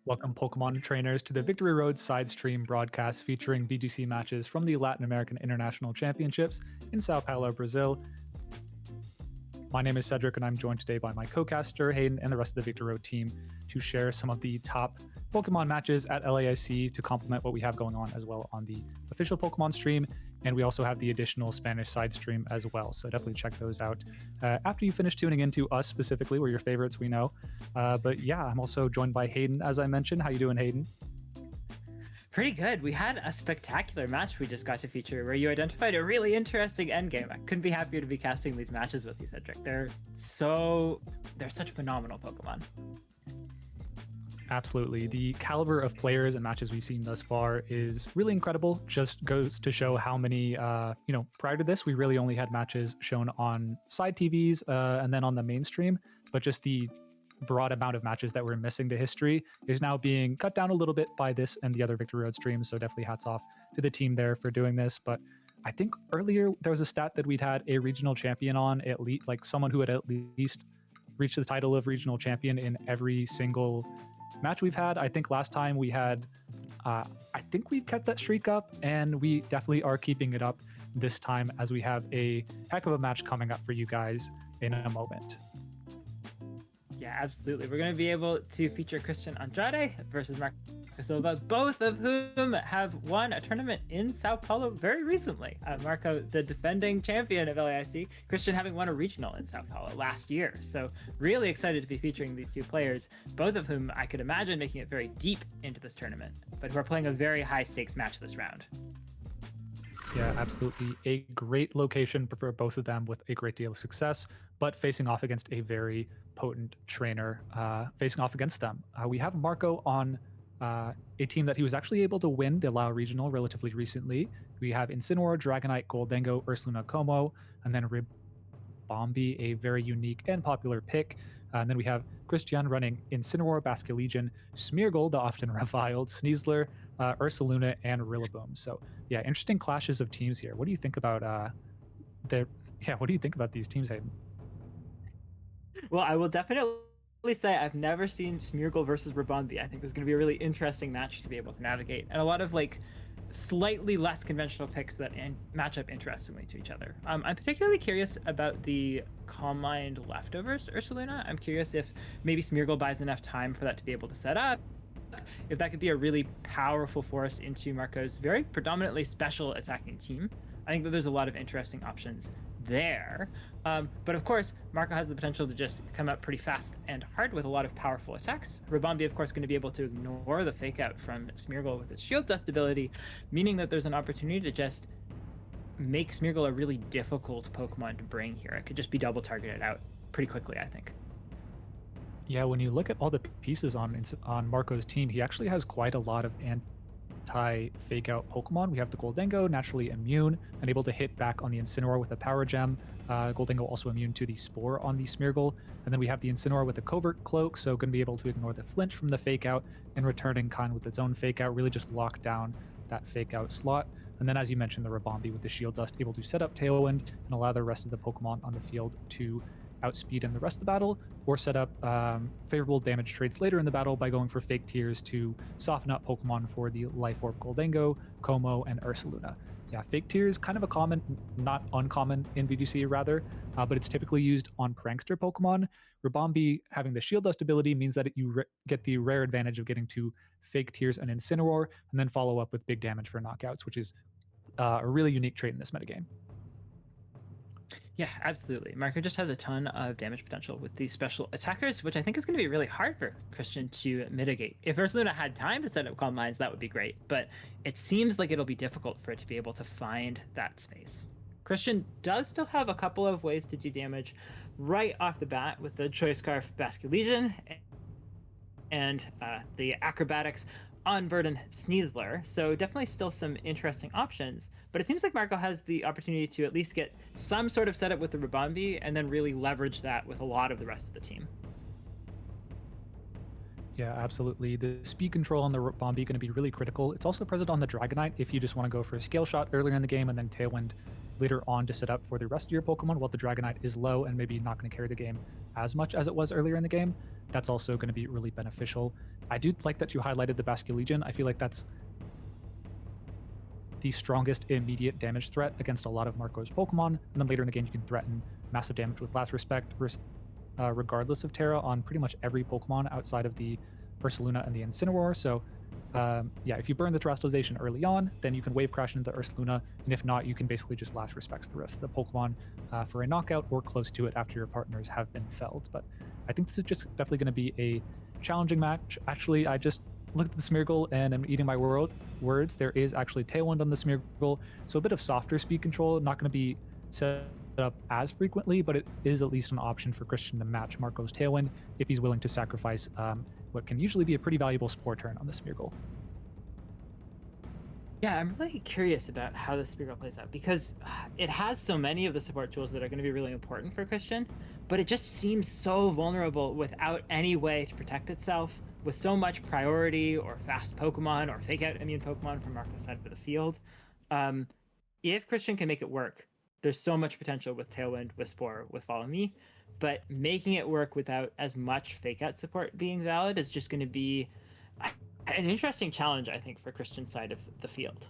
Welcome, Pokemon trainers, to the Victory Road side stream broadcast featuring VGC matches from the Latin American International Championships in Sao Paulo, Brazil. My name is Cedric, and I'm joined today by my co-caster, Hayden, and the rest of the Victory Road team to share some of the top Pokemon matches at LAIC to complement what we have going on as well on the official Pokemon stream. And we also have the additional Spanish side stream as well. So definitely check those out after you finish tuning into us specifically. We're your favorites, we know. But yeah, I'm also joined by Hayden, as I mentioned. How you doing, Hayden? Pretty good. We had a spectacular match we just got to feature where you identified a really interesting endgame. I couldn't be happier to be casting these matches with you, Cedric. They're such phenomenal Pokemon. Absolutely. The caliber of players and matches we've seen thus far is really incredible. Just goes to show how many, prior to this, we really only had matches shown on side TVs and then on the mainstream, but just the broad amount of matches that we're missing to history is now being cut down a little bit by this and the other Victory Road streams. So definitely hats off to the team there for doing this. But I think earlier there was a stat that we'd had a regional champion on, at least like someone who had at least reached the title of regional champion in every single match we've had. I think last time we had, I think we've kept that streak up, and we definitely are keeping it up this time as we have a heck of a match coming up for you guys in a moment. Yeah, absolutely. We're going to be able to feature Cristhian Andrade versus Marco Silva, both of whom have won a tournament in Sao Paulo very recently. Marco, the defending champion of LAIC, Cristhian having won a regional in Sao Paulo last year. So really excited to be featuring these two players, both of whom I could imagine making it very deep into this tournament, but who are playing a very high stakes match this round. Yeah, absolutely. A great location for both of them with a great deal of success, but facing off against a very potent trainer facing off against them. We have Marco on a team that he was actually able to win the Lao Regional relatively recently. We have Incineroar, Dragonite, Goldengo, Ursaluna, Como, and then Ribombee, a very unique and popular pick. And then we have Cristhian running Incineroar, Basculegion, Smeargle, the often reviled Sneasler, Ursaluna, and Rillaboom. So yeah, interesting clashes of teams here. What do you think about what do you think about these teams, Hayden? Well, I will definitely say I've never seen Smeargle versus Ribombee. I think this is going to be a really interesting match to be able to navigate, and a lot of slightly less conventional picks that match up interestingly to each other. I'm particularly curious about the Calm Mind leftovers Ursaluna. I'm curious if maybe Smeargle buys enough time for that to be able to set up, if that could be a really powerful force into Marco's very predominantly special attacking team. I think that there's a lot of interesting options there. But of course, Marco has the potential to just come out pretty fast and hard with a lot of powerful attacks. Ribombee, of course, going to be able to ignore the fake out from Smeargle with its Shield Dust ability, meaning that there's an opportunity to just make Smeargle a really difficult Pokemon to bring here. It could just be double targeted out pretty quickly, I think. Yeah, when you look at all the pieces on Marco's team, he actually has quite a lot of anti-fake out Pokemon. We have the Goldengo, naturally immune and able to hit back on the Incineroar with a Power Gem. Goldengo also immune to the Spore on the Smeargle. And then we have the Incineroar with the Covert Cloak, so going to be able to ignore the flinch from the fake out and return in kind with its own fake out, really just lock down that fake out slot. And then, as you mentioned, the Ribombee with the Shield Dust, able to set up Tailwind and allow the rest of the Pokemon on the field to outspeed in the rest of the battle, or set up favorable damage traits later in the battle by going for fake tears to soften up Pokemon for the Life Orb Goldengo, Como, and Ursaluna. Yeah, fake tears, kind of a common, not uncommon in VGC rather, but it's typically used on prankster Pokemon. Ribombee having the Shield Dust ability means that you get the rare advantage of getting to fake tears and Incineroar, and then follow up with big damage for knockouts, which is a really unique trait in this metagame. Yeah, absolutely. Marco just has a ton of damage potential with these special attackers, which I think is going to be really hard for Cristhian to mitigate. If Ursaluna had time to set up Calm Minds, that would be great, but it seems like it'll be difficult for it to be able to find that space. Cristhian does still have a couple of ways to do damage right off the bat with the Choice Scarf Basculegion and the Acrobatics Unburden Sneasler. So definitely still some interesting options, but it seems like Marco has the opportunity to at least get some sort of setup with the Ribombee and then really leverage that with a lot of the rest of the team. Yeah, absolutely. The speed control on the Ribombee going to be really critical. It's also present on the Dragonite if you just want to go for a Scale Shot earlier in the game and then Tailwind later on to set up for the rest of your Pokemon while the Dragonite is low and maybe not going to carry the game as much as it was earlier in the game. That's also going to be really beneficial. I do like that you highlighted the Basculegion. I feel like that's the strongest immediate damage threat against a lot of Marco's Pokemon, and then later in the game you can threaten massive damage with Last Respect, regardless of Terra, on pretty much every Pokemon outside of the Ursaluna and the Incineroar. So yeah, if you burn the Terastallization early on, then you can Wave Crash into the Ursaluna, and if not, you can basically just Last Respects the rest of the Pokemon for a knockout or close to it after your partners have been felled. But I think this is just definitely going to be a challenging match. Actually, I just looked at the Smeargle and I'm eating my words. There is actually Tailwind on the Smeargle, so a bit of softer speed control, not going to be set up as frequently, but it is at least an option for Cristhian to match Marco's Tailwind if he's willing to sacrifice what can usually be a pretty valuable Spore turn on the Smeargle. Yeah, I'm really curious about how the Smeargle plays out because it has so many of the support tools that are going to be really important for Cristhian, but it just seems so vulnerable without any way to protect itself, with so much priority or fast Pokemon or fake out immune Pokemon from Marco's side of the field. If Cristhian can make it work, there's so much potential with Tailwind, with Spore, with Follow Me, but making it work without as much fake out support being valid is just going to be an interesting challenge, I think, for Cristhian's side of the field.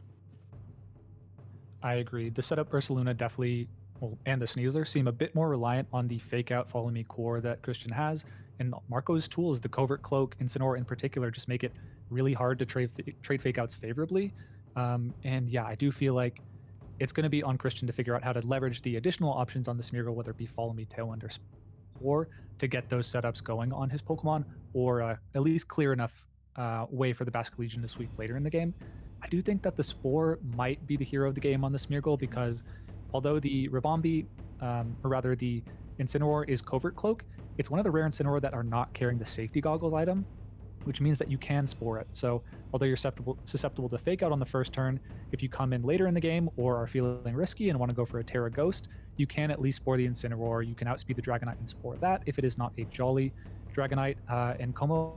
I agree. The setup Ursaluna definitely, well, and the Sneasler seem a bit more reliant on the fake out follow me core that Cristhian has. And Marco's tools, the Covert Cloak, Incineroar in particular, just make it really hard to trade fake outs favorably. And yeah, I do feel like it's going to be on Cristhian to figure out how to leverage the additional options on the Smeargle, whether it be Follow Me, Tailwind, or Spore, to get those setups going on his Pokemon, or at least clear enough way for the Basculegion to sweep later in the game. I do think that the Spore might be the hero of the game on the Smeargle because although the Ribombee, or rather the Incineroar, is Covert Cloak, it's one of the rare Incineroar that are not carrying the Safety Goggles item, which means that you can Spore it. So although you're susceptible to Fake Out on the first turn, if you come in later in the game or are feeling risky and want to go for a Terra Ghost, you can at least Spore the Incineroar. You can outspeed the Dragonite and Spore that if it is not a Jolly Dragonite. And Como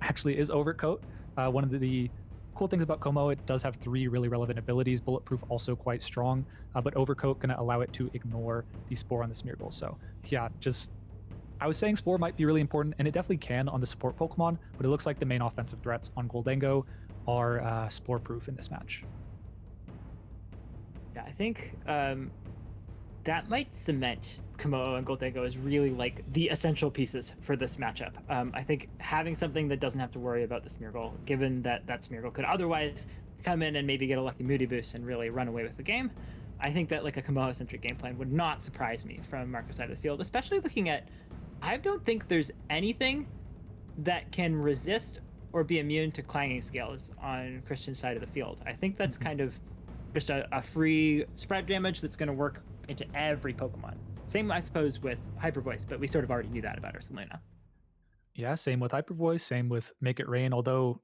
actually is Overcoat. One of the cool things about Como, it does have 3 really relevant abilities. Bulletproof also quite strong, but Overcoat going to allow it to ignore the Spore on the Smeargle. So yeah, just I was saying Spore might be really important, and it definitely can on the support Pokemon, but it looks like the main offensive threats on Goldengo are Spore proof in this match. Yeah, I think that might cement Komodo and Goldengo as really like the essential pieces for this matchup. I think having something that doesn't have to worry about the Smeargle, given that that Smeargle could otherwise come in and maybe get a lucky Moody boost and really run away with the game, I think that like a Komodo-centric game plan would not surprise me from Marco's side of the field, especially looking at, I don't think there's anything that can resist or be immune to clanging scales on Cristhian's side of the field. I think that's kind of just a free spread damage that's going to work into every Pokemon. Same, I suppose, with Hyper Voice, but we sort of already knew that about Ursaluna. Yeah, same with Hyper Voice, same with Make It Rain, although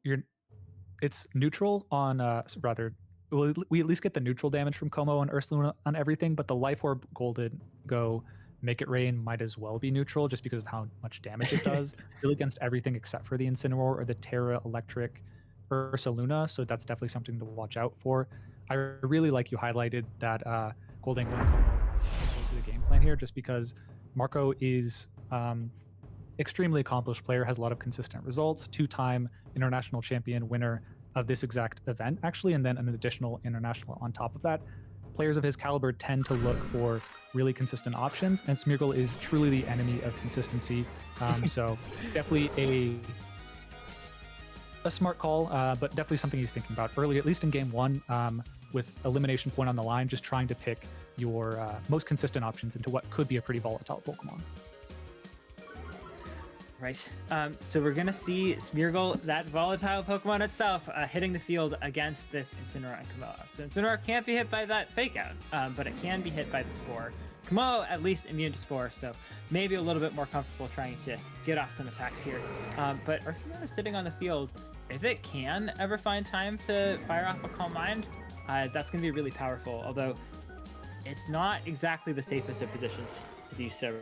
it's neutral on, rather, we at least get the neutral damage from Como and Ursaluna on everything, but the Life Orb Golden Go Make It Rain might as well be neutral just because of how much damage it does, really against everything except for the Incineroar or the Terra Electric Ursaluna, so that's definitely something to watch out for. I really like you highlighted that Golden Go to the game plan here, just because Marco is extremely accomplished player, has a lot of consistent results, 2-time international champion, winner of this exact event, actually, and then an additional international on top of that. Players of his caliber tend to look for really consistent options, and Smeargle is truly the enemy of consistency. So definitely a smart call, but definitely something he's thinking about early, at least in game 1, with elimination point on the line, just trying to pick your most consistent options into what could be a pretty volatile Pokemon. Right. So we're going to see Smeargle, that volatile Pokemon itself, hitting the field against this Incineroar and Komodo. So Incineroar can't be hit by that Fake Out, but it can be hit by the Spore. Komodo at least immune to Spore, so maybe a little bit more comfortable trying to get off some attacks here. But Ursaluna is sitting on the field. If it can ever find time to fire off a Calm Mind, that's going to be really powerful, although it's not exactly the safest of positions to do so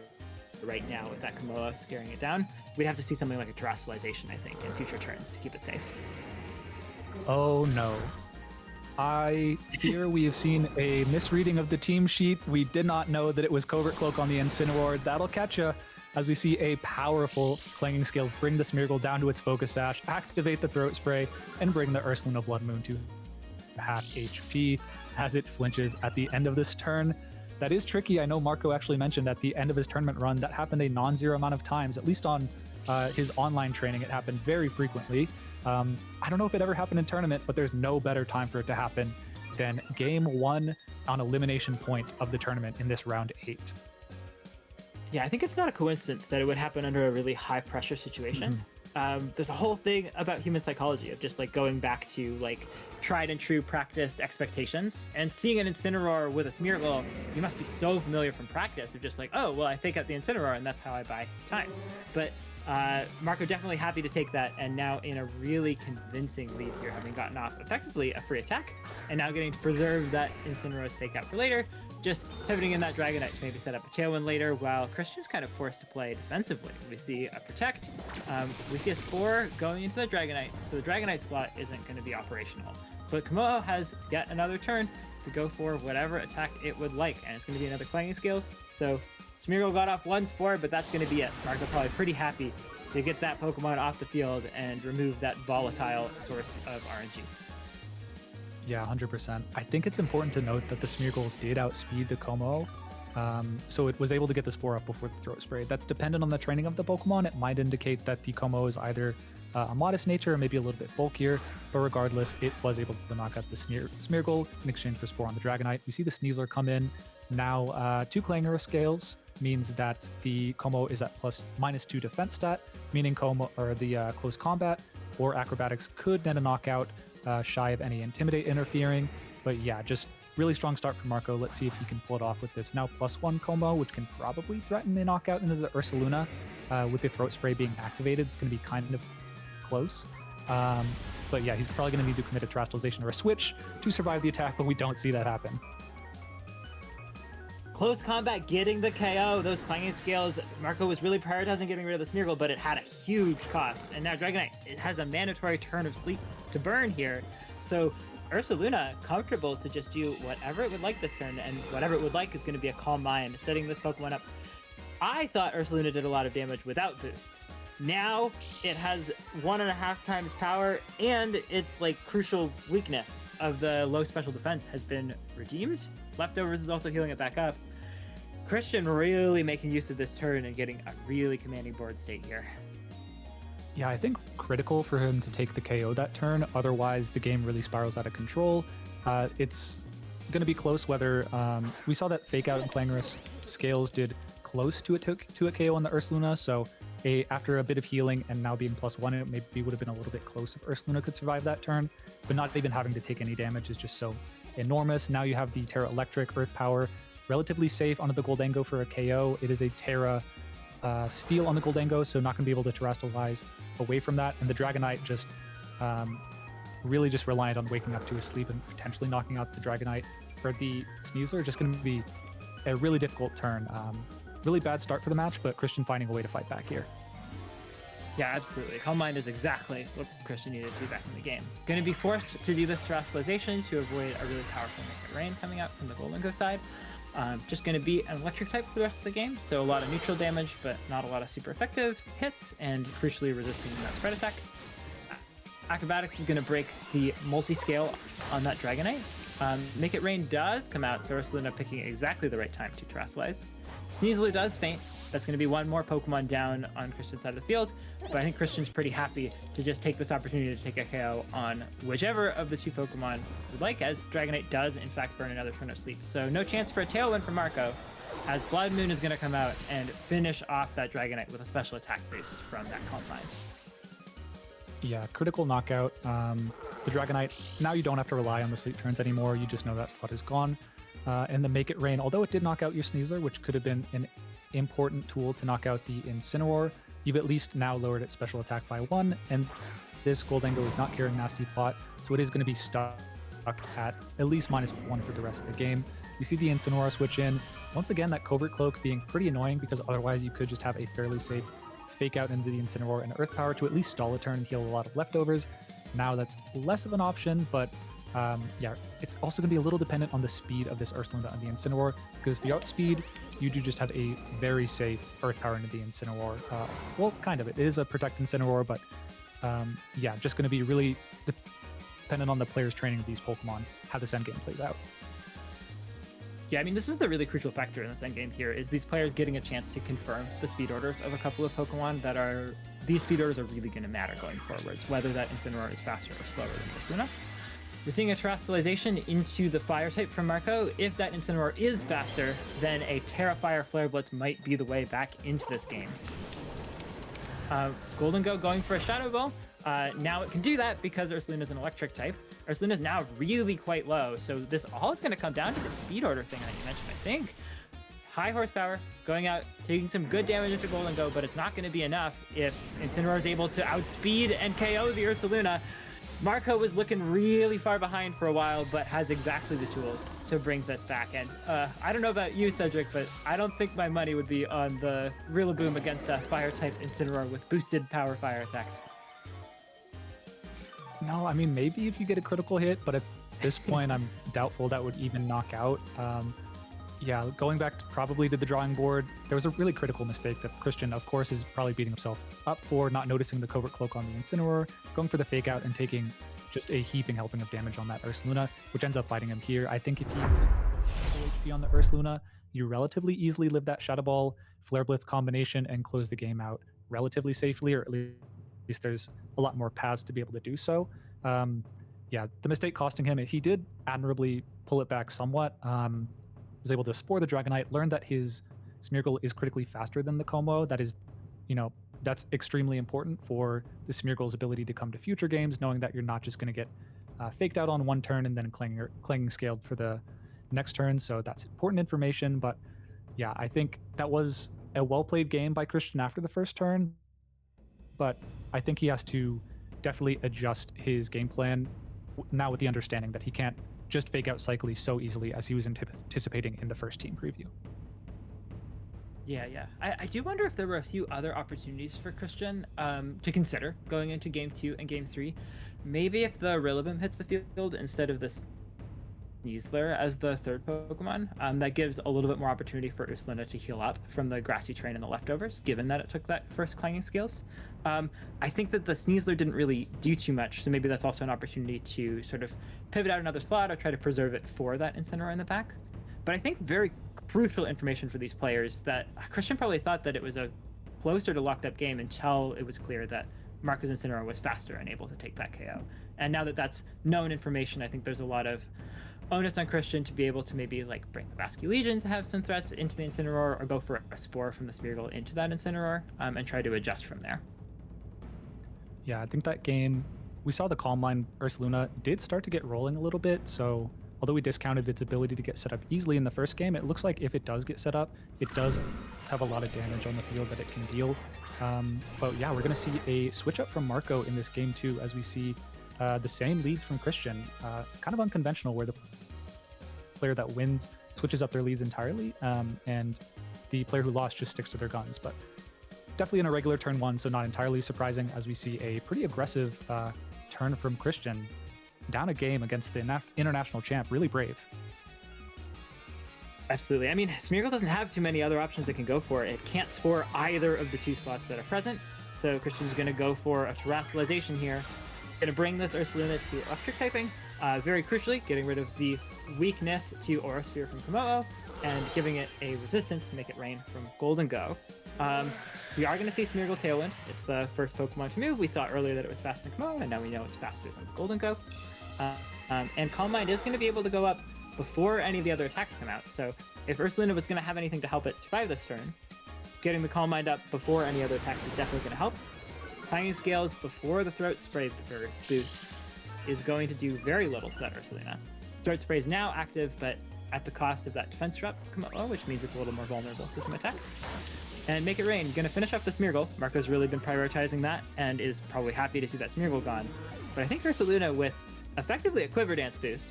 right now with that Komodo scaring it down. We'd have to see something like a Terastallization, I think, in future turns to keep it safe. Oh no. I fear we have seen a misreading of the team sheet. We did not know that it was Covert Cloak on the Incineroar. That'll catch you as we see a powerful Clanging Scales bring the Smeargle down to its Focus Sash, activate the Throat Spray, and bring the Ursaluna Blood Moon to half HP as it flinches at the end of this turn. That is tricky. I know Marco actually mentioned at the end of his tournament run that happened a non-zero amount of times, at least on his online training. It happened very frequently. I don't know if it ever happened in tournament, but there's no better time for it to happen than game 1 on elimination point of the tournament in this round 8. Yeah, I think it's not a coincidence that it would happen under a really high pressure situation. There's a whole thing about human psychology of just like going back to like tried and true practiced expectations, and seeing an Incineroar with a Smeargle, you must be so familiar from practice of just like, oh, well, I fake out the Incineroar and that's how I buy time. But Marco definitely happy to take that, and now in a really convincing lead here, having gotten off effectively a free attack, and now getting to preserve that Incineroar's fake out for later, just pivoting in that Dragonite to maybe set up a Tailwind later, while Christian's kind of forced to play defensively. We see a Protect, we see a Spore going into the Dragonite, so the Dragonite slot isn't going to be operational. But Komodo has yet another turn to go for whatever attack it would like, and it's going to be another Clanging Scales, so Smeargle got off one Spore, but that's going to be it. Marco probably pretty happy to get that Pokemon off the field and remove that volatile source of RNG. Yeah, 100%. I think it's important to note that the Smeargle did outspeed the Como, so it was able to get the Spore up before the Throat Spray. That's dependent on the training of the Pokemon. It might indicate that the Como is either a modest nature or maybe a little bit bulkier, but regardless, it was able to knock out the Smeargle in exchange for Spore on the Dragonite. We see the Sneasler come in. Now 2 Clanger Scales means that the Como is at -2 defense stat, meaning Como or the close combat or acrobatics could net a knockout shy of any Intimidate interfering. But yeah, just really strong start for Marco. Let's see if he can pull it off with this now +1 Como, which can probably threaten the knockout into the Ursaluna. With the Throat Spray being activated, it's going to be kind of close. But yeah, he's probably going to need to commit a Terastallization or a Switch to survive the attack, but we don't see that happen. Close combat getting the KO. Those Clanging Scales, Marco was really prioritizing getting rid of the Smeargle, but it had a huge cost. And now Dragonite, it has a mandatory turn of sleep to burn here. So Ursaluna, comfortable to just do whatever it would like this turn, and whatever it would like is going to be a Calm Mind, setting this Pokemon up. I thought Ursaluna did a lot of damage without boosts. Now it has 1.5 times power, and its like crucial weakness of the low special defense has been redeemed. Leftovers is also healing it back up. Christian really making use of this turn and getting a really commanding board state here. Yeah, I think critical for him to take the KO that turn. Otherwise, the game really spirals out of control. It's going to be close whether we saw that Fake Out and Clangorous Scales did close to a KO on the Ursaluna. So after a bit of healing and now being +1, it maybe would have been a little bit close if Ursaluna could survive that turn. But not even having to take any damage is just so enormous. Now you have the Terra Electric, Earth Power, relatively safe onto the Goldango for a KO. It is a Terra Steel on the Goldango, so not going to be able to Terastallize away from that. And the Dragonite just really just reliant on waking up to his sleep and potentially knocking out the Dragonite. For the Sneasler, just going to be a really difficult turn. Really bad start for the match, but Christian finding a way to fight back here. Yeah, absolutely. Calm Mind is exactly what Christian needed to do back in the game. Going to be forced to do this Terastallization to avoid a really powerful Make It Rain coming out from the Goldango side. Just going to be an electric type for the rest of the game, so a lot of neutral damage, but not a lot of super effective hits, and crucially resisting that spread attack. Acrobatics is going to break the multi-scale on that Dragonite. Make It Rain does come out, so Ursaluna picking exactly the right time to Terastallize. Sneasler does faint. That's going to be one more Pokemon down on Christian's side of the field, but I think Christian's pretty happy to just take this opportunity to take a KO on whichever of the 2 Pokemon would like, as Dragonite does in fact burn another turn of sleep. So no chance for a Tailwind for Marco, as Blood Moon is going to come out and finish off that Dragonite with a special attack boost from that Calm Mind. Yeah, critical knockout. The Dragonite, now you don't have to rely on the sleep turns anymore. You just know that slot is gone. And the Make It Rain, although it did knock out your Sneasler, which could have been an important tool to knock out the Incineroar, you've at least now lowered its special attack by 1, and this Goldango is not carrying Nasty Plot, so it is going to be stuck at least -1 for the rest of the game. You see the Incineroar switch in. Once again, that Covert Cloak being pretty annoying, because otherwise you could just have a fairly safe Fake Out into the Incineroar and Earth Power to at least stall a turn and heal a lot of leftovers. Now that's less of an option, but Yeah, it's also going to be a little dependent on the speed of this Ursaluna and the Incineroar, because if you outspeed, you do just have a very safe Earth Power into the Incineroar. Well, kind of. It is a Protect Incineroar, but yeah, just going to be really dependent on the player's training of these Pokemon, how this endgame plays out. Yeah, I mean, this is the really crucial factor in this endgame here, is these players getting a chance to confirm the speed orders of a couple of Pokemon that are... These speed orders are really going to matter going forwards, whether that Incineroar is faster or slower than Ursaluna. We're seeing a Terrestrialization into the Fire type from Marco. If that Incineroar is faster, then a Terra-Fire Flare Blitz might be the way back into this game. Golden Go going for a Shadow Ball. Now it can do that because Ursaluna is an electric type. Ursaluna is now really quite low, so this all is going to come down to the speed order thing that you mentioned, I think. High horsepower, going out, taking some good damage into Golden Go, but it's not going to be enough if Incineroar is able to outspeed and KO the Ursaluna. Marco was looking really far behind for a while, but has exactly the tools to bring this back. And I don't know about you, Cedric, but I don't think my money would be on the Rillaboom against a Fire-type Incineroar with boosted power fire attacks. No, I mean, maybe if you get a critical hit, but at this point, I'm doubtful that would even knock out. Yeah, going back probably to the drawing board, there was a really critical mistake that Cristhian, of course, is probably beating himself up for, not noticing the Covert Cloak on the Incineroar, going for the Fake Out and taking just a heaping helping of damage on that Ursaluna, which ends up biting him here. I think if he was full HP on the Ursaluna, you relatively easily live that Shadow Ball, Flare Blitz combination, and close the game out relatively safely, or at least there's a lot more paths to be able to do so. Yeah, the mistake costing him, he did admirably pull it back somewhat. Was able to Spore the Dragonite, learned that his Smeargle is critically faster than the Como. That is, that's extremely important for the Smeargle's ability to come to future games, knowing that you're not just going to get faked out on one turn and then clanging scaled for the next turn. So that's important information. But yeah, I think that was a well-played game by Cristhian after the first turn. But I think he has to definitely adjust his game plan now with the understanding that he can't just fake out Cycly so easily as he was anticipating in the first team preview. Yeah. I do wonder if there were a few other opportunities for Cristhian to consider going into Game 2 and Game 3. Maybe if the Rillaboom hits the field instead of the Sneasler as the third Pokemon, that gives a little bit more opportunity for Ursaluna to heal up from the Grassy Terrain and the leftovers, given that it took that first Clanging Scales. I think that the Sneasler didn't really do too much, so maybe that's also an opportunity to sort of pivot out another slot or try to preserve it for that Incineroar in the back. But I think very crucial information for these players that Cristhian probably thought that it was a closer to locked up game until it was clear that Marco's Incineroar was faster and able to take that KO. And now that that's known information, I think there's a lot of onus on Cristhian to be able to maybe like bring the Vasky Legion to have some threats into the Incineroar, or go for a Spore from the Smeargle into that Incineroar, and try to adjust from there. Yeah, I think that game, we saw the Calm Line Ursaluna did start to get rolling a little bit, so although we discounted its ability to get set up easily in the first game, it looks like if it does get set up, it does have a lot of damage on the field that it can deal. But yeah, we're going to see a switch up from Marco in this game too, as we see the same leads from Cristhian. Kind of unconventional, where the player that wins switches up their leads entirely, and the player who lost just sticks to their guns. But definitely in a regular turn one, so not entirely surprising, as we see a pretty aggressive turn from Cristhian. Down a game against the international champ. Really brave. Absolutely. I mean, Smeargle doesn't have too many other options it can go for. It can't Spore either of the two slots that are present, so Cristhian's going to go for a Terrestrialization here. Going to bring this Ursaluna to Electric typing, very crucially getting rid of the weakness to Aura Sphere from Komodo, and giving it a resistance to make it rain from Golden Go. We are going to see Smeargle Tailwind. It's the first Pokemon to move. We saw earlier that it was faster than Komodo, and now we know it's faster than Golden Go. And Calm Mind is going to be able to go up before any of the other attacks come out. So if Ursaluna was going to have anything to help it survive this turn, getting the Calm Mind up before any other attacks is definitely going to help. Clanging Scales before the Throat Spray boost is going to do very little to that Ursaluna. Throat Spray is now active, but at the cost of that Defense Drop, which means it's a little more vulnerable to some attacks. And Make It Rain, going to finish off the Smeargle. Marco's really been prioritizing that and is probably happy to see that Smeargle gone. But I think Ursaluna, with effectively a Quiver Dance boost,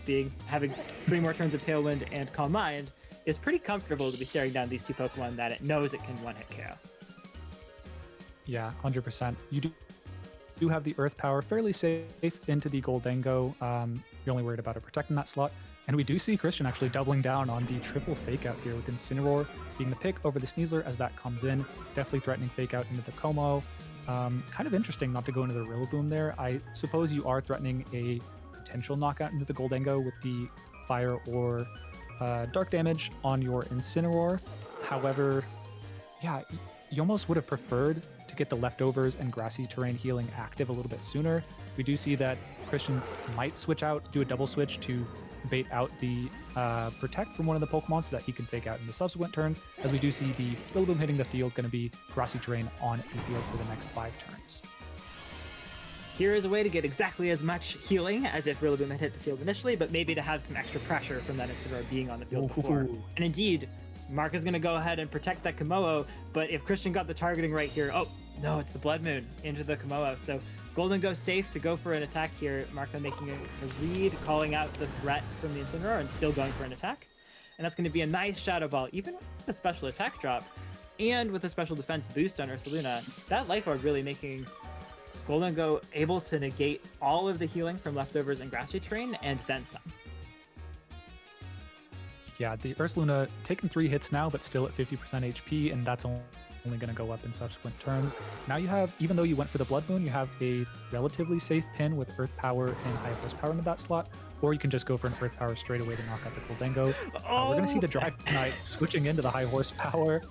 having 3 more turns of Tailwind and Calm Mind, is pretty comfortable to be staring down these two Pokemon that it knows it can one-hit KO. Yeah, 100%. You do do have the Earth Power fairly safe into the Goldengo. You're only worried about it protecting that slot. And we do see Cristhian actually doubling down on the triple fake out here with Incineroar being the pick over the Sneasler as that comes in. Definitely threatening fake out into the Como. Kind of interesting not to go into the Rillaboom there. I suppose you are threatening a potential knockout into the Goldengo with the fire or dark damage on your Incineroar. However, yeah, you almost would have preferred to get the leftovers and grassy terrain healing active a little bit sooner. We do see that Cristhian might switch out, do a double switch to bait out the protect from one of the Pokemon so that he can fake out in the subsequent turn, as we do see the Rillaboom hitting the field going to be grassy terrain on the field for the next 5 turns. Here is a way to get exactly as much healing as if Rillaboom had hit the field initially, but maybe to have some extra pressure from that Incineroar being on the field before. And indeed, Mark is going to go ahead and protect that Komodo, but if Cristhian got the targeting right here, oh, no, it's the Blood Moon into the Komodo. So Goldengo safe to go for an attack here. Marco making a read, calling out the threat from the Incineroar and still going for an attack. And that's going to be a nice Shadow Ball, even with a special attack drop and with a special defense boost on Ursaluna. That Life Orb really making Goldengo able to negate all of the healing from leftovers and grassy terrain and then some. Yeah, the Ursaluna taking 3 hits now, but still at 50% HP, and that's only going to go up in subsequent turns. Now you have, even though you went for the Blood Moon, you have a relatively safe pin with Earth Power and High Horsepower into that slot, or you can just go for an Earth Power straight away to knock out the Goldengo. We're going to see the Dragonite switching into the High Horsepower,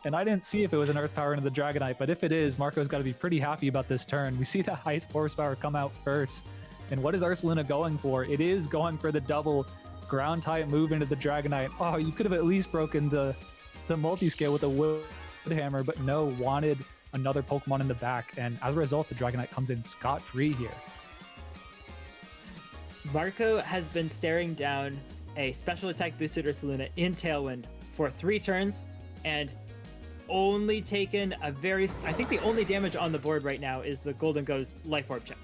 and I didn't see if it was an Earth Power into the Dragonite, but if it is, Marco's got to be pretty happy about this turn. We see the High Horsepower come out first, and what is Ursaluna going for? It is going for the double ground type move into the Dragonite. Oh, you could have at least broken the multi-scale with a wood hammer, but no, wanted another Pokemon in the back, and as a result, the Dragonite comes in scot-free here. Marco has been staring down a special attack boosted Ursaluna in Tailwind for 3 turns, and only taken a very... I think the only damage on the board right now is the Goldengo's Life Orb chip.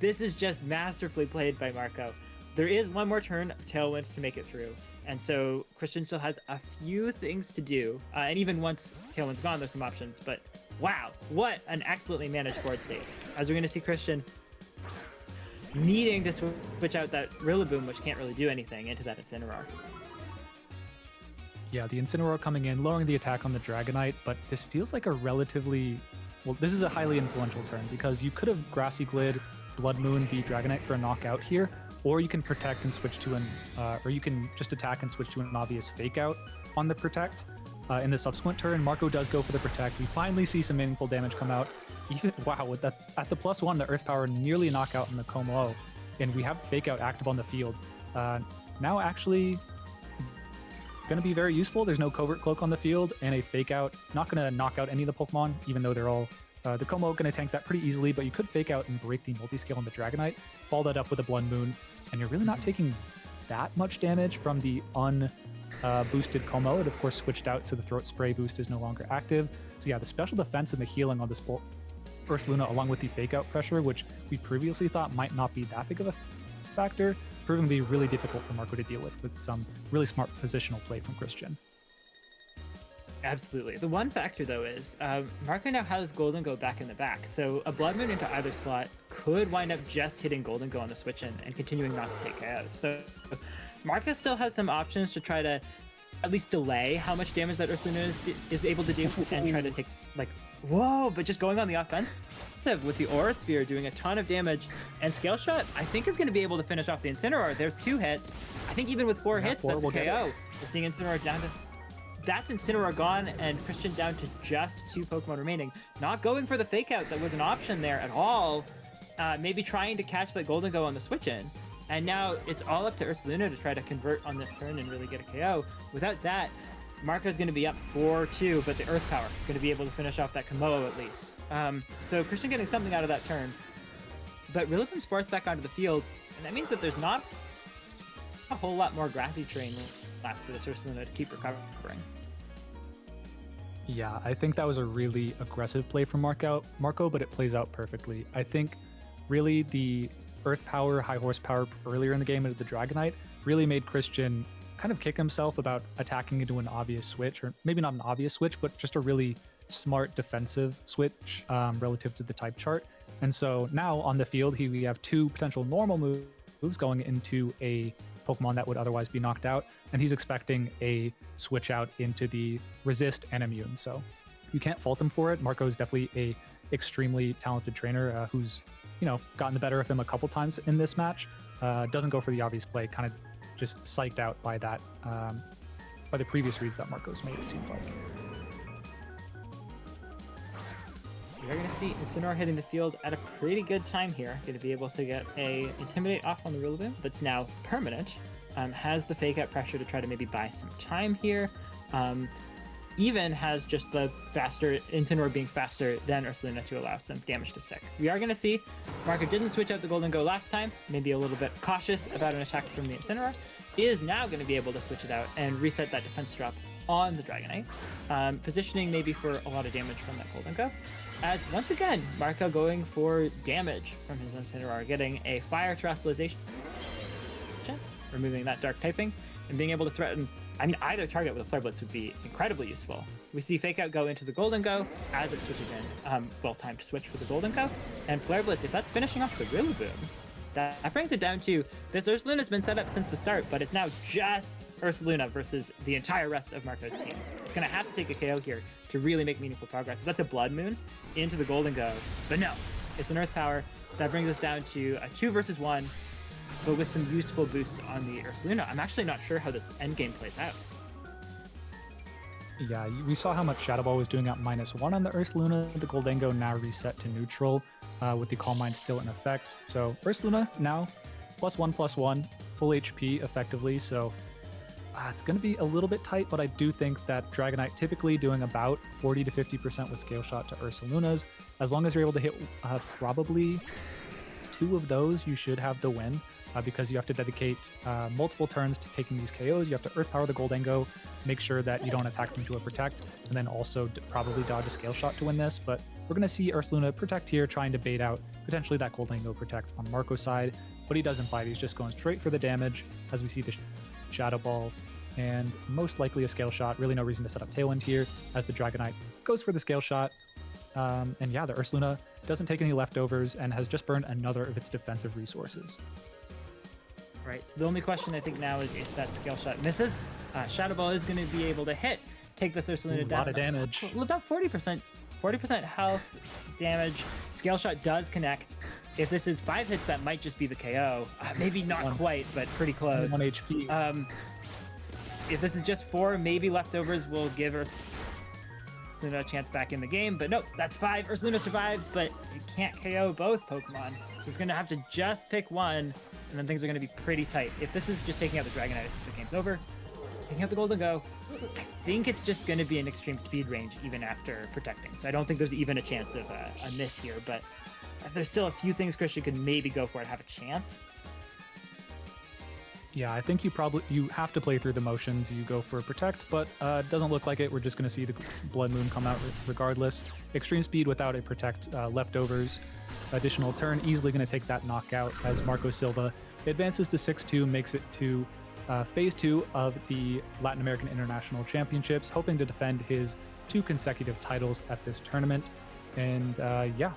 This is just masterfully played by Marco. There is one more turn of Tailwind to make it through. And so Cristhian still has a few things to do. And even once Tailwind's gone, there's some options. But wow, what an excellently managed board state. As we're going to see Cristhian needing to switch out that Rillaboom, which can't really do anything, into that Incineroar. Yeah, the Incineroar coming in, lowering the attack on the Dragonite, but this feels like a relatively... Well, this is a highly influential turn because you could have Grassy Glid, Blood Moon the Dragonite for a knockout here, or you can protect and switch to an, or you can just attack and switch to an obvious fake out on the protect. In the subsequent turn, Marco does go for the protect. We finally see some meaningful damage come out. Even, wow, with that at the +1, the Earth Power nearly knockout in the Como, and we have fake out active on the field. Now actually going to be very useful. There's no Covert Cloak on the field, and a fake out not going to knock out any of the Pokemon, even though they're all the Como going to tank that pretty easily, but you could fake out and break the multi-scale on the Dragonite, follow that up with a Blood Moon, and you're really not taking that much damage from the boosted Como. It of course switched out, so the Throat Spray boost is no longer active. So yeah, the special defense and the healing on this Ursaluna, along with the fake out pressure, which we previously thought might not be that big of a factor, proving to be really difficult for Marco to deal with some really smart positional play from Cristhian. Absolutely. The one factor, though, is Marco now has Goldengo back in the back, so a Blood Moon into either slot could wind up just hitting Goldengo on the switch in and continuing not to take KOs. So Marco still has some options to try to at least delay how much damage that Ursaluna is able to do and try to take, like, whoa, but just going on the offensive with the Aura Sphere doing a ton of damage, and Scale Shot, I think, is going to be able to finish off the Incineroar. There's 2 hits. I think even with 4 hits, that's a KO. We're seeing Incineroar down to... That's Incineroar gone, and Cristhian down to just 2 Pokemon remaining. Not going for the fake out that was an option there at all. Maybe trying to catch that Goldengo on the switch in. And now it's all up to Ursaluna to try to convert on this turn and really get a KO. Without that, Marco's going to be up 4-2, but the Earth Power going to be able to finish off that Komodo at least. So Cristhian getting something out of that turn. But Rillaboom's forced back onto the field, and that means that there's not a whole lot more grassy terrain left for this Ursaluna to keep recovering. Yeah, I think that was a really aggressive play from Marco, but it plays out perfectly. I think really the Earth Power, High Horsepower earlier in the game into the Dragonite really made Cristhian kind of kick himself about attacking into an obvious switch, or maybe not an obvious switch, but just a really smart defensive switch relative to the type chart. And so now on the field, we have two potential normal moves going into a Pokemon that would otherwise be knocked out, and he's expecting a switch out into the resist and immune. So you can't fault him for it. Marco is definitely a extremely talented trainer who's gotten the better of him a couple times in this match. Doesn't go for the obvious play, kind of just psyched out by that, by the previous reads that Marco's made, it seemed like. We're going to see Incineroar hitting the field at a pretty good time here. Going to be able to get a Intimidate off on the Rillaboom that's now permanent. Has the fake out pressure to try to maybe buy some time here. Even has just the faster Incineroar being faster than Ursaluna to allow some damage to stick. We are going to see Marco didn't switch out the Golden Go last time, maybe a little bit cautious about an attack from the Incineroar, is now going to be able to switch it out and reset that defense drop on the Dragonite, positioning maybe for a lot of damage from that Golden Go. As once again, Marco going for damage from his Incineroar, getting a Fire Terrestrialization, removing that Dark typing, and being able to threaten, either target with a Flare Blitz would be incredibly useful. We see Fake Out go into the Golden Go as it switches in, well-timed switch for the Golden Go, and Flare Blitz, if that's finishing off the Rillaboom, that brings it down to, this Ursaluna's been set up since the start, but it's now just Ursaluna versus the entire rest of Marco's team. It's going to have to take a KO here to really make meaningful progress. If that's a Blood Moon into the Golden Go, but no, it's an Earth Power. That brings us down to a 2 versus 1, but with some useful boosts on the Ursaluna. I'm actually not sure how this endgame plays out. Yeah, we saw how much Shadow Ball was doing at -1 on the Ursaluna. The Goldengo now reset to neutral, with the Calm Mind still in effect. So Ursaluna now +1/+1, full HP effectively. So it's going to be a little bit tight, but I do think that Dragonite typically doing about 40 to 50% with Scale Shot to Ursaluna's. As long as you're able to hit probably 2 of those, you should have the win. Because you have to dedicate multiple turns to taking these KOs. You have to Earth Power the Goldengo, make sure that you don't attack into a Protect, and then also probably dodge a Scale Shot to win this. But we're going to see Ursaluna Protect here, trying to bait out potentially that Goldengo Protect on Marco's side, but he doesn't bite. He's just going straight for the damage, as we see the Shadow Ball, and most likely a Scale Shot. Really no reason to set up Tailwind here, as the Dragonite goes for the Scale Shot. And yeah, the Ursaluna doesn't take any leftovers and has just burned another of its defensive resources. Right, so the only question I think now is if that Scale Shot misses, Shadow Ball is going to be able to take this Ursaluna down. A lot of damage. About 40% health damage. Scale Shot does connect. If this is 5 hits, that might just be the KO. Maybe not quite, but pretty close. 1 HP. If this is just 4, maybe leftovers will give Ursaluna a chance back in the game, but nope, that's 5. Ursaluna survives, but you can't KO both Pokemon, so it's going to have to just pick one, and then things are going to be pretty tight. If this is just taking out the Dragonite, the game's over. It's taking out the Golden Go. I think it's just going to be an extreme speed range even after protecting, so I don't think there's even a chance of a miss here, but there's still a few things Cristhian could maybe go for and have a chance. Yeah, I think you have to play through the motions. You go for a Protect, but it doesn't look like it. We're just going to see the Blood Moon come out regardless. Extreme speed without a Protect, leftovers. Additional turn, easily going to take that knockout as Marco Silva advances to 6-2, makes it to Phase 2 of the Latin American International Championships, hoping to defend his 2 consecutive titles at this tournament. And yeah,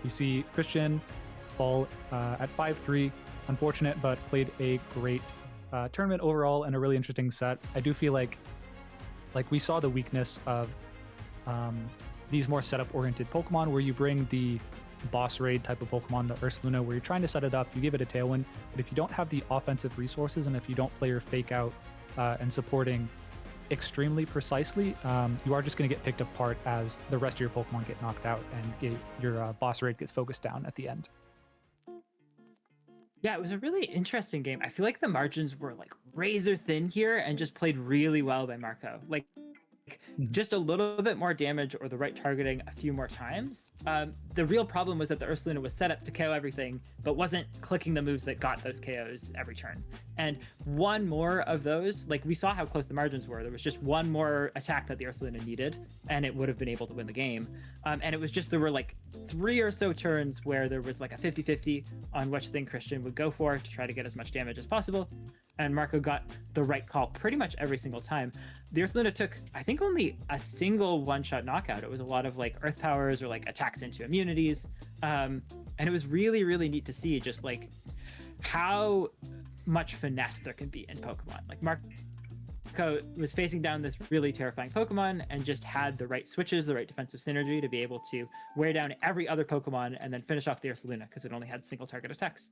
you see Cristhian fall at 5-3. Unfortunate, but played a great tournament overall and a really interesting set. I do feel like we saw the weakness of these more setup-oriented Pokemon, where you bring the boss raid type of Pokemon, the Ursaluna, where you're trying to set it up, you give it a Tailwind, but if you don't have the offensive resources and if you don't play your Fake Out and supporting extremely precisely, you are just going to get picked apart as the rest of your Pokemon get knocked out and your boss raid gets focused down at the end. Yeah, it was a really interesting game. I feel like the margins were like razor thin here and just played really well by Marco. Like just a little bit more damage or the right targeting a few more times. The real problem was that the Ursaluna was set up to KO everything, but wasn't clicking the moves that got those KOs every turn. And one more of those, like we saw how close the margins were. There was just one more attack that the Ursaluna needed, and it would have been able to win the game. And it was just, there were like 3 or so turns where there was like a 50-50 on which thing Cristhian would go for to try to get as much damage as possible. and Marco got the right call pretty much every single time. The Ursaluna took, I think, only a single one-shot knockout. It was a lot of like earth powers or like attacks into immunities, and it was really, really neat to see just like how much finesse there can be in Pokemon. Like Marco was facing down this really terrifying Pokemon and just had the right switches, the right defensive synergy to be able to wear down every other Pokemon and then finish off the Ursaluna because it only had single target attacks.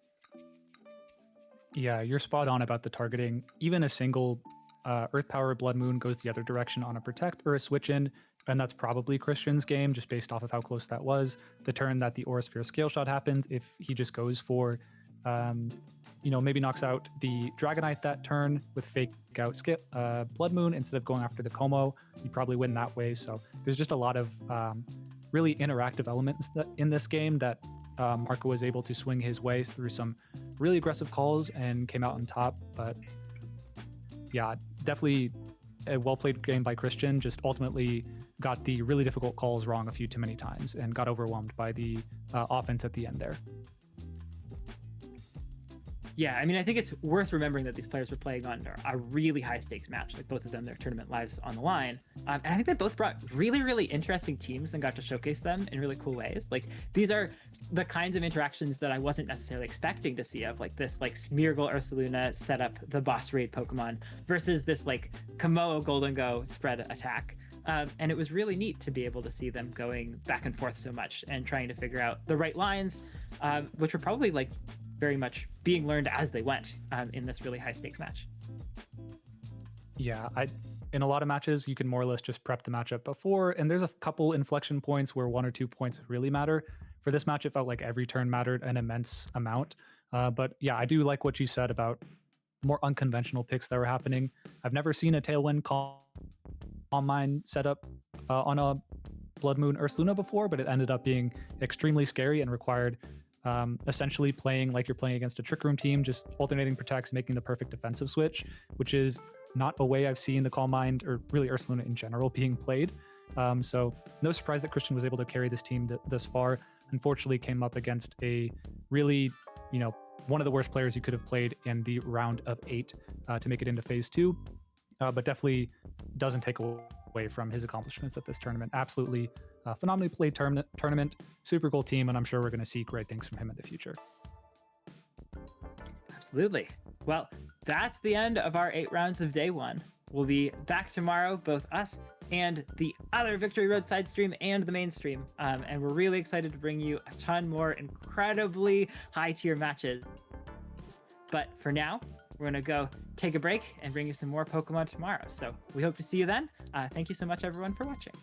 Yeah, you're spot on about the targeting. Even a single Earth Power Blood Moon goes the other direction on a Protect or a Switch in, and that's probably Christian's game, just based off of how close that was. The turn that the Aura Sphere Scale Shot happens, if he just goes for, maybe knocks out the Dragonite that turn with Fake Out Blood Moon instead of going after the Como, you probably win that way. So there's just a lot of really interactive elements in this game that Marco was able to swing his way through some really aggressive calls and came out on top. But yeah, definitely a well-played game by Cristhian. Just ultimately got the really difficult calls wrong a few too many times and got overwhelmed by the offense at the end there. Yeah, I mean, I think it's worth remembering that these players were playing on a really high stakes match, like both of them, their tournament lives on the line. And I think they both brought really, really interesting teams and got to showcase them in really cool ways. Like these are the kinds of interactions that I wasn't necessarily expecting to see of, like this like Smeargle Ursaluna set up the boss raid Pokemon versus this like Komodo Golden Go spread attack. And it was really neat to be able to see them going back and forth so much and trying to figure out the right lines, which were probably like very much being learned as they went in this really high stakes match. Yeah, in a lot of matches, you can more or less just prep the matchup before, and there's a couple inflection points where 1 or 2 points really matter. For this match, it felt like every turn mattered an immense amount. But yeah, I do like what you said about more unconventional picks that were happening. I've never seen a Tailwind Calm Mind setup on a Blood Moon Ursaluna before, but it ended up being extremely scary and required essentially playing like you're playing against a Trick Room team, just alternating protects, making the perfect defensive switch, which is not a way I've seen the Calm Mind or really Ursaluna in general being played. So no surprise that Cristhian was able to carry this team this far. Unfortunately, came up against a really, one of the worst players you could have played in the round of 8 to make it into phase 2, but definitely doesn't take away from his accomplishments at this tournament. Absolutely phenomenally played tournament, super cool team, and I'm sure we're going to see great things from him in the future. Absolutely. Well, that's the end of our 8 rounds of day 1. We'll be back tomorrow, both us and the other Victory Roadside stream and the main stream. And we're really excited to bring you a ton more incredibly high tier matches. But for now, we're going to go take a break and bring you some more Pokemon tomorrow. So we hope to see you then. Thank you so much, everyone, for watching.